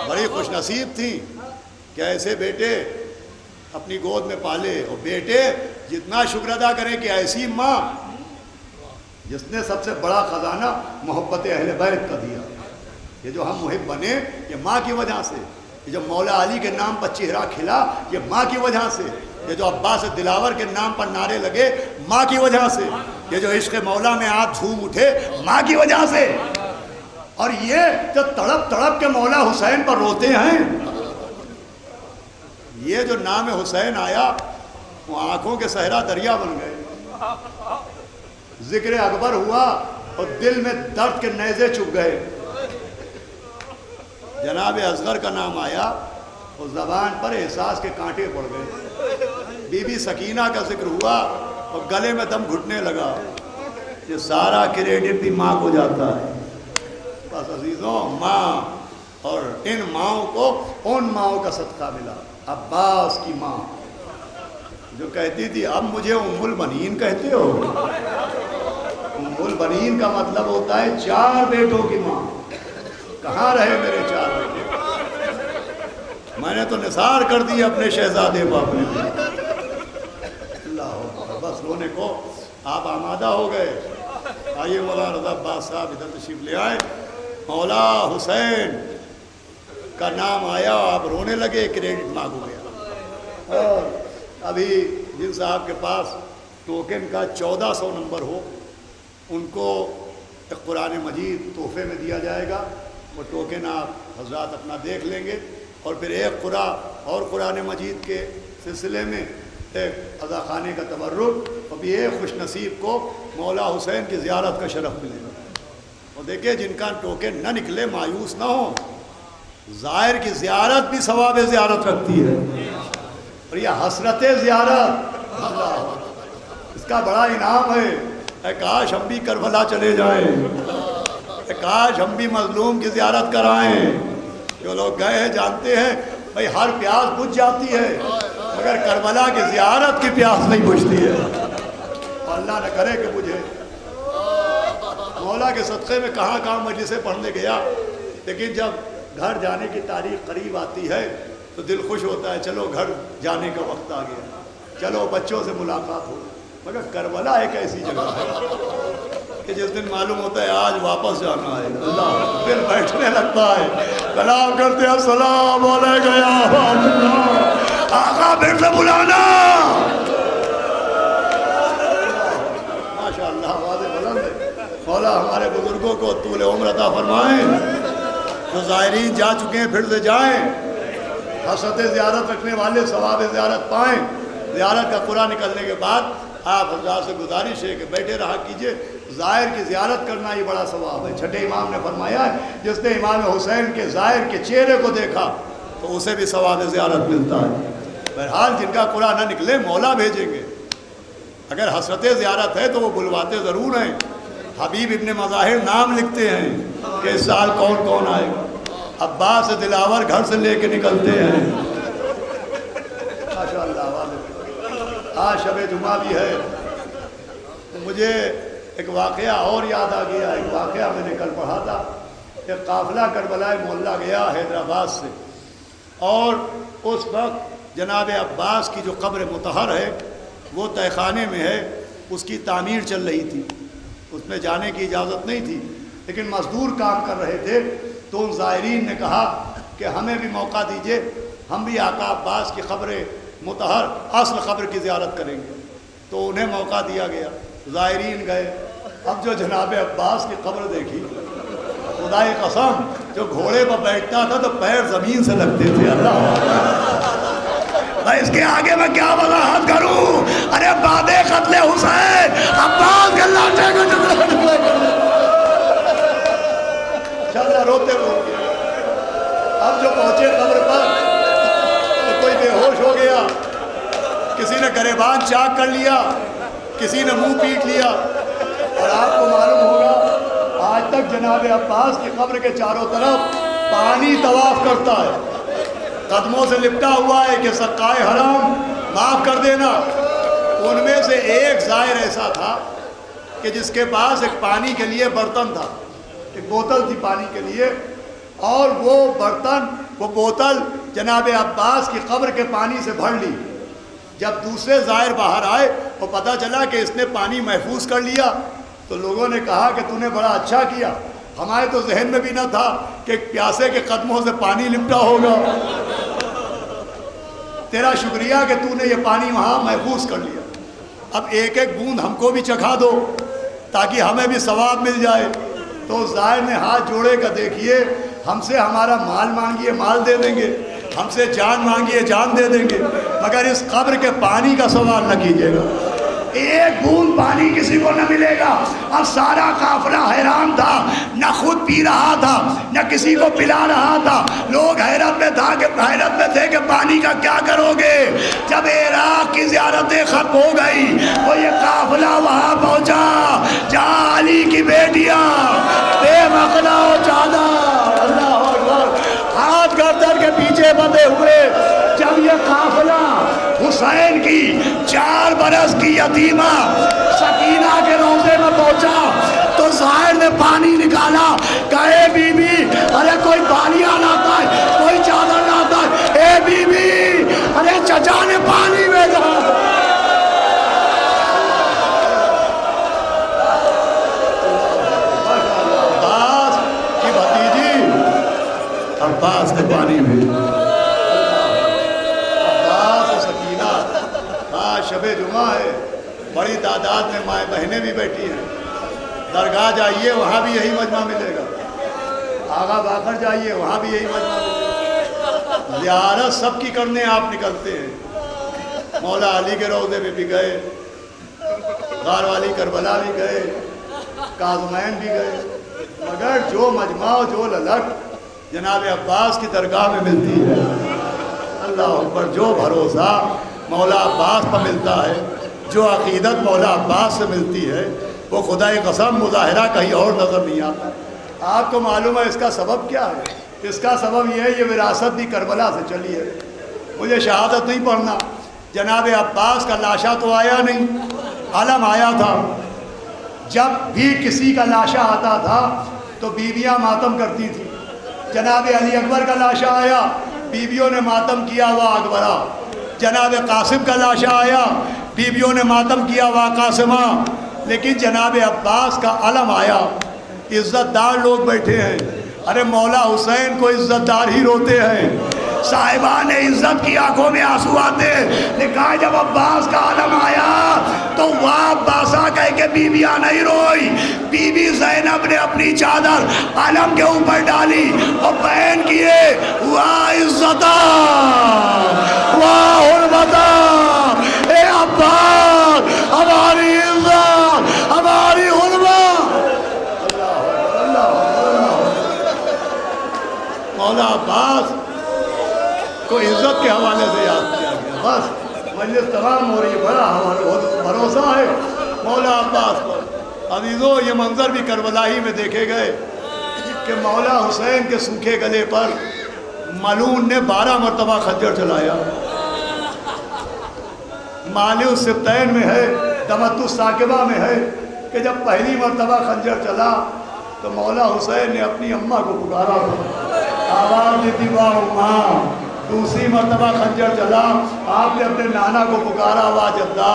بڑی خوش نصیب تھی کہ ایسے بیٹے اپنی گود میں پالے. اور بیٹے جتنا شکر ادا کریں کہ ایسی ماں جس نے سب سے بڑا خزانہ محبت اہل بیت کا دیا. یہ جو ہم محب بنے یہ ماں کی وجہ سے. یہ جو مولا علی کے نام پر چہرہ کھلا یہ ماں کی وجہ سے. یہ جو عباس دلاور کے نام پر نعرے لگے ماں کی وجہ سے. یہ جو عشق مولا میں آپ جھوم اٹھے ماں کی وجہ سے. اور یہ جو تڑپ تڑپ کے مولا حسین پر روتے ہیں، یہ جو نام حسین آیا وہ آنکھوں کے صحرا دریا بن گئے. ذکر اکبر ہوا اور دل میں درد کے نیزے چپ گئے. جناب اصغر کا نام آیا اور زبان پر احساس کے کانٹے پڑ گئے. بی بی سکینہ کا ذکر ہوا اور گلے میں دم گھٹنے لگا. یہ سارا کریڈٹ بھی ماں کو جاتا ہے. بس عزیزوں، ماں اور ان ماؤں کو ان ماؤں کا صدقہ ملا. عباس کی ماں جو کہتی تھی اب مجھے ام البنین کہتے ہو. ام البنین کا مطلب ہوتا ہے 4 بیٹوں کی ماں. کہاں رہے میرے 4 بیٹے؟ میں نے تو نثار کر دی اپنے شہزادے کو اپنے دل. اللہ ہو بس رونے کو آپ آمادہ ہو گئے. آئیے مولانا رضا عباس صاحب ادھر تشریف لے آئے. مولا حسین کا نام آیا آپ رونے لگے، کریڈٹ مانگ ہو گیا. اور ابھی جن صاحب کے پاس ٹوکن کا 1400 نمبر ہو ان کو ایک قرآن مجید تحفے میں دیا جائے گا. وہ ٹوکن آپ حضرات اپنا دیکھ لیں گے. اور پھر ایک اور قرآن مجید کے سلسلے میں ایک عزا خانے کا تبرک. ابھی ایک خوش نصیب کو مولا حسین کی زیارت کا شرف ملے گا. اور دیکھیں جن کا ٹوکن نہ نکلے مایوس نہ ہو. زائر کی زیارت بھی ثواب زیارت رکھتی ہے. اور یہ حسرت زیارت اس کا بڑا انعام ہے. اے کاش ہم بھی کربلا چلے جائیں. اے کاش ہم بھی مظلوم کی زیارت کرائیں. جو لوگ گئے ہیں جانتے ہیں بھائی ہر پیاس بجھ جاتی ہے مگر کربلا کی زیارت کی پیاس نہیں بجھتی ہے. اور اللہ نہ کرے کہ مجھے مولا کے صدقے میں کہاں کہاں مجلسیں پڑھنے گیا. لیکن جب گھر جانے کی تاریخ قریب آتی ہے تو دل خوش ہوتا ہے چلو گھر جانے کا وقت آ گیا، چلو بچوں سے ملاقات ہو. مگر کربلا ایک ایسی جگہ ہے کہ جس دن معلوم ہوتا ہے آج واپس جانا ہے اللہ دل بیٹھنے لگتا ہے. کلام کرتے ہیں السلام علیکم یا آقا پھر سے بلانا. ماشاء اللہ آواز بلند ہے. مولا ہمارے بزرگوں کو طول عمر عطا فرمائیں. جو زائرین جا چکے ہیں پھر سے جائیں. حسرت زیارت رکھنے والے ثواب زیارت پائیں. زیارت کا قرآن نکلنے کے بعد آپ حضرات سے گزارش ہے کہ بیٹھے رہا کیجئے. زائر کی زیارت کرنا ہی بڑا ثواب ہے. چھٹے امام نے فرمایا ہے جس نے امام حسین کے زائر کے چہرے کو دیکھا تو اسے بھی ثواب زیارت ملتا ہے. بہرحال جن کا قرآن نہ نکلے مولا بھیجیں گے. اگر حسرت زیارت ہے تو وہ بلواتے ضرور ہیں. حبیب ابن مظاہر نام لکھتے ہیں کہ اس سال کون کون آئے گا. عباس دلاور گھر سے لے کے نکلتے ہیں. ماشاء اللہ. آج شب جمعہ بھی ہے. مجھے ایک واقعہ اور یاد آ گیا. ایک واقعہ میں نے کل پڑھا تھا. ایک قافلہ کربلا محلہ گیا حیدرآباد سے اور اس وقت جناب عباس کی جو قبر مطہر ہے وہ تہہ خانے میں ہے. اس کی تعمیر چل رہی تھی. اس میں جانے کی اجازت نہیں تھی لیکن مزدور کام کر رہے تھے. تو ان زائرین نے کہا کہ ہمیں بھی موقع دیجئے ہم بھی آقا عباس کی قبر مطہر اصل قبر کی زیارت کریں گے. تو انہیں موقع دیا گیا. زائرین گئے. اب جو جناب عباس کی قبر دیکھی، خدائے قسم جو گھوڑے پر بیٹھتا تھا تو پیر زمین سے لگتے تھے. اللہ اس کے آگے میں کیا وضاحت کروں. ارے بعد قتل حسین عباس کے لاٹھے کو ٹکڑے ٹکڑے کر دیا. چلنا روتے روتے اب جو پہنچے قبر پر تو کوئی بے ہوش ہو گیا، کسی نے گریبان چاک کر لیا، کسی نے منہ پیٹ لیا. اور آپ کو معلوم ہوگا آج تک جناب عباس کی قبر کے چاروں طرف پانی طواف کرتا ہے، قدموں سے لپٹا ہوا ہے کہ سقائے حرام معاف کر دینا. ان میں سے ایک زائر ایسا تھا کہ جس کے پاس ایک پانی کے لیے برتن تھا، ایک بوتل تھی پانی کے لیے، اور وہ برتن وہ بوتل جناب عباس کی قبر کے پانی سے بھر لی. جب دوسرے زائر باہر آئے وہ پتہ چلا کہ اس نے پانی محفوظ کر لیا، تو لوگوں نے کہا کہ تو نے بڑا اچھا کیا، ہمارے تو ذہن میں بھی نہ تھا کہ پیاسے کے قدموں سے پانی لپٹا ہوگا. تیرا شکریہ کہ تو نے یہ پانی وہاں محفوظ کر لیا. اب ایک ایک بوند ہم کو بھی چکھا دو تاکہ ہمیں بھی ثواب مل جائے. تو زائر نے ہاتھ جوڑے کا دیکھیے، ہم سے ہمارا مال مانگیے مال دے دیں گے، ہم سے جان مانگیے جان دے دیں گے، مگر اس قبر کے پانی کا سوال نہ کیجیے گا. ایک بوند پانی کسی کو نہ ملے گا. اب سارا قافلہ حیران تھا، نہ خود پی رہا تھا نہ کسی کو پلا رہا تھا. لوگ حیرت میں تھے کہ پانی کا کیا کرو گے. جب عراق کی زیارتیں ختم ہو گئی تو یہ قافلہ وہاں پہنچا جہاں علی کی بیٹیاں بے مخلا و چادر، اللہ اکبر، ہاتھ گردن کے پیچھے بندھے ہوئے. جب یہ قافلہ حسین کی 4 برس کی یتیمہ سکینہ کے روضے میں پہنچا تو زائر نے پانی نکالا. کہے بی بی، ارے کوئی بالیاں لاتا ہے، کوئی چادر لاتا ہے. اے بی بی، ارے چچا نے پانی بھیجا. عباس کی بھتیجی عباس نے پانی بھیجا. شب جمعہ ہے، بڑی تعداد میں مائیں بہنیں بھی بیٹھی ہیں. درگاہ جائیے وہاں بھی یہی مجمع ملے گا، آغا باخر جائیے وہاں بھی یہی مجمع ملے گا. زیارت سب کی کرنے آپ نکلتے ہیں. مولا علی کے روضے میں بھی گئے، غار والی کربلا بھی گئے، کاظمین بھی گئے، مگر جو مجمع جو للک جناب عباس کی درگاہ میں ملتی ہے، اللہ اکبر، جو بھروسہ مولا عباس پر ملتا ہے، جو عقیدت مولا عباس سے ملتی ہے، وہ خدائے قسم مظاہرہ کہیں اور نظر نہیں آتا. آپ کو معلوم ہے اس کا سبب کیا ہے؟ اس کا سبب یہ ہے یہ وراثت بھی کربلا سے چلی ہے. مجھے شہادت نہیں پڑھنا، جناب عباس کا لاشا تو آیا نہیں، علم آیا تھا. جب بھی کسی کا لاشا آتا تھا تو بیویاں ماتم کرتی تھیں. جناب علی اکبر کا لاشا آیا، بیویوں نے ماتم کیا وہ اکبرہ. جناب قاسم کا لاشا آیا، بیویوں نے ماتم کیا وہ قاسمہ. لیکن جناب عباس کا علم آیا، عزت دار لوگ بیٹھے ہیں. ارے مولا حسین کو عزت دار ہی روتے ہیں، صاحبان عزت کی آنکھوں میں آنسو آتے. لکھا ہے جب عباس کا علم آیا تو واہ عباسہ کہہ کے بیویاں نہیں روئی. بی بی زینب نے اپنی چادر علم کے اوپر ڈالی اور بیان کیے واہ عزتہ واہ حرمتہ، اے عباس ہماری عزت ہماری حرمت. مولا عباس کو عزت کے حوالے سے یاد کیا گیا. بس مجلس تمام ہو رہی ہے، بڑا بھروسہ ہے مولا عباس پر. عزیزو، یہ منظر بھی کربلا ہی میں دیکھے گئے کہ مولا حسین کے سوکھے گلے پر ملعون نے 12 مرتبہ خنجر چلایا. مالی السبتین میں ہے، دمت الثاقبہ میں ہے کہ جب پہلی مرتبہ خنجر چلا تو مولا حسین نے اپنی اماں کو پکارا، آواز دیتی واہ اماں. دوسری مرتبہ خنجر چلا، آپ نے اپنے نانا کو پکارا واہ جدہ.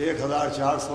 1400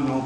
9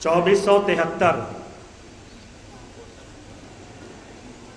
2473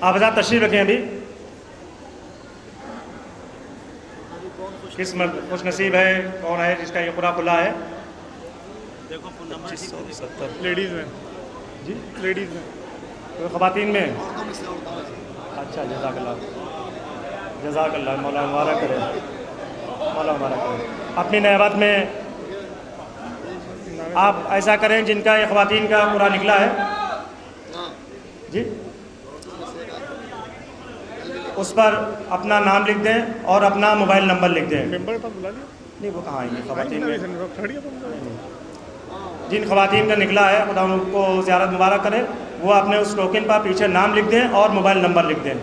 آپ حضرات تشریف رکھیں ابھی. کس خوش نصیب ہے, کون ہے جس کا یہ قرآن کھلا ہے؟ دیکھو فون نمبر 2570. لیڈیز میں جی لیڈیز میں کوئی خواتین میں؟ اچھا جزاک اللہ, جزاک اللہ, مولا مبارک کرے, مولا مبارک کرے. اپنی نعمت میں آپ ایسا کریں جن کا یہ خواتین کا پورا نکلا ہے جی, اس پر اپنا نام لکھ دیں اور اپنا موبائل نمبر لکھ دیں. ممبر کے پاس بلا لیا نہیں وہ کہاں آئیں گے خواتین میں؟ کھڑی ہے تم جن خواتین کا نکلا ہے خدا ان کو زیارت مبارک کرے, وہ اپنے اس ٹوکن پر پیچھے نام لکھ دیں اور موبائل نمبر لکھ دیں.